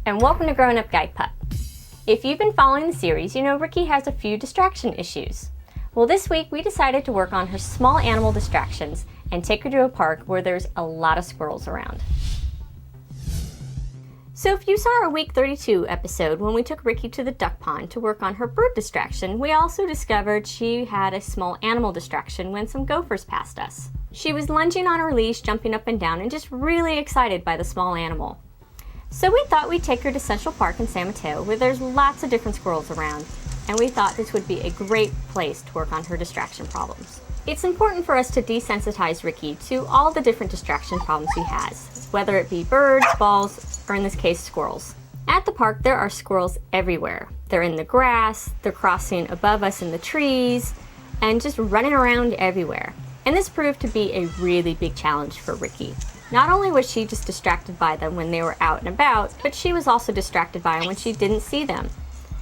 And welcome to Growing Up Guide Pup. If you've been following the series, you know Ricky has a few distraction issues. Well, this week we decided to work on her small animal distractions and take her to a park where there's a lot of squirrels around. So if you saw our week 32 episode when we took Ricky to the duck pond to work on her bird distraction, we also discovered she had a small animal distraction when some gophers passed us. She was lunging on her leash, jumping up and down, and just really excited by the small animal. So we thought we'd take her to Central Park in San Mateo, where there's lots of different squirrels around, and we thought this would be a great place to work on her distraction problems. It's important for us to desensitize Ricky to all the different distraction problems he has, whether it be birds, balls, or in this case, squirrels. At the park, there are squirrels everywhere. They're in the grass, they're crossing above us in the trees, and just running around everywhere. And this proved to be a really big challenge for Ricky. Not only was she just distracted by them when they were out and about, but she was also distracted by them when she didn't see them.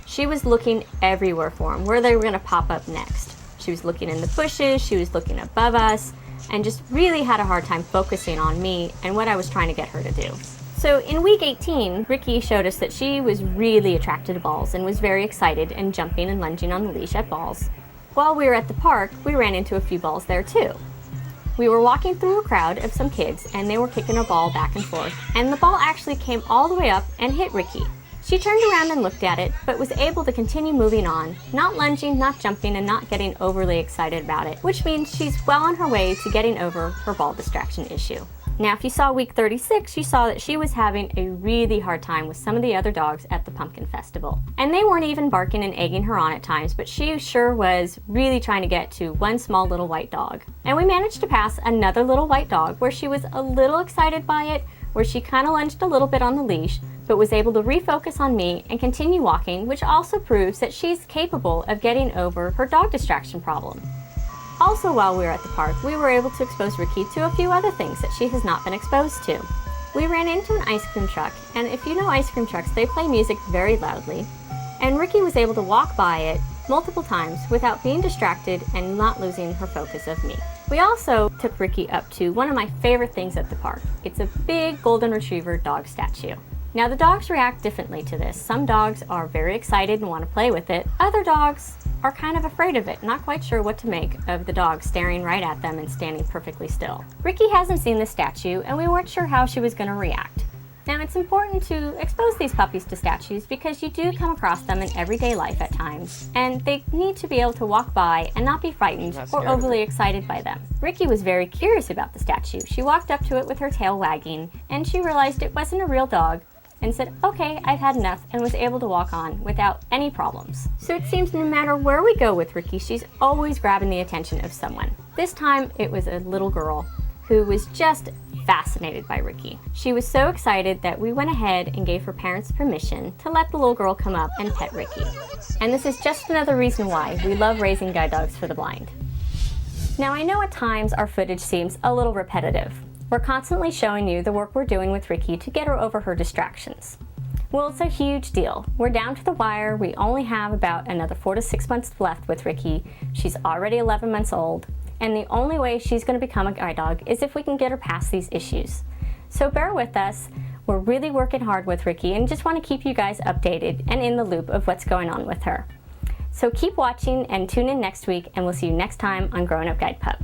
She was looking everywhere for them, where they were going to pop up next. She was looking in the bushes, she was looking above us, and just really had a hard time focusing on me and what I was trying to get her to do. So in week 18, Ricky showed us that she was really attracted to balls and was very excited and jumping and lunging on the leash at balls. While we were at the park, we ran into a few balls there too. We were walking through a crowd of some kids and they were kicking a ball back and forth, and the ball actually came all the way up and hit Ricky. She turned around and looked at it, but was able to continue moving on, not lunging, not jumping, and not getting overly excited about it, which means she's well on her way to getting over her ball distraction issue. Now, if you saw week 36, you saw that she was having a really hard time with some of the other dogs at the pumpkin festival. And they weren't even barking and egging her on at times, but she sure was really trying to get to one small little white dog. And we managed to pass another little white dog where she was a little excited by it, where she kind of lunged a little bit on the leash, but was able to refocus on me and continue walking, which also proves that she's capable of getting over her dog distraction problem. Also, while we were at the park, we were able to expose Ricky to a few other things that she has not been exposed to. We ran into an ice cream truck, and if you know ice cream trucks, they play music very loudly, and Ricky was able to walk by it multiple times without being distracted and not losing her focus of me. We also took Ricky up to one of my favorite things at the park. It's a big golden retriever dog statue. Now, the dogs react differently to this. Some dogs are very excited and want to play with it. Other dogs are kind of afraid of it, not quite sure what to make of the dog staring right at them and standing perfectly still. Ricky hasn't seen the statue, and we weren't sure how she was going to react. Now, it's important to expose these puppies to statues because you do come across them in everyday life at times, and they need to be able to walk by and not be frightened or overly excited by them. Ricky was very curious about the statue. She walked up to it with her tail wagging, and she realized it wasn't a real dog, and said, okay, I've had enough, and was able to walk on without any problems. So it seems no matter where we go with Ricky, she's always grabbing the attention of someone. This time, it was a little girl who was just fascinated by Ricky. She was so excited that we went ahead and gave her parents permission to let the little girl come up and pet Ricky. And this is just another reason why we love raising guide dogs for the blind. Now, I know at times our footage seems a little repetitive. We're constantly showing you the work we're doing with Ricky to get her over her distractions. Well, it's a huge deal. We're down to the wire. We only have about another 4 to 6 months left with Ricky. She's already 11 months old, and the only way she's going to become a guide dog is if we can get her past these issues. So bear with us. We're really working hard with Ricky and just want to keep you guys updated and in the loop of what's going on with her. So keep watching and tune in next week, and we'll see you next time on Growing Up Guide Pup.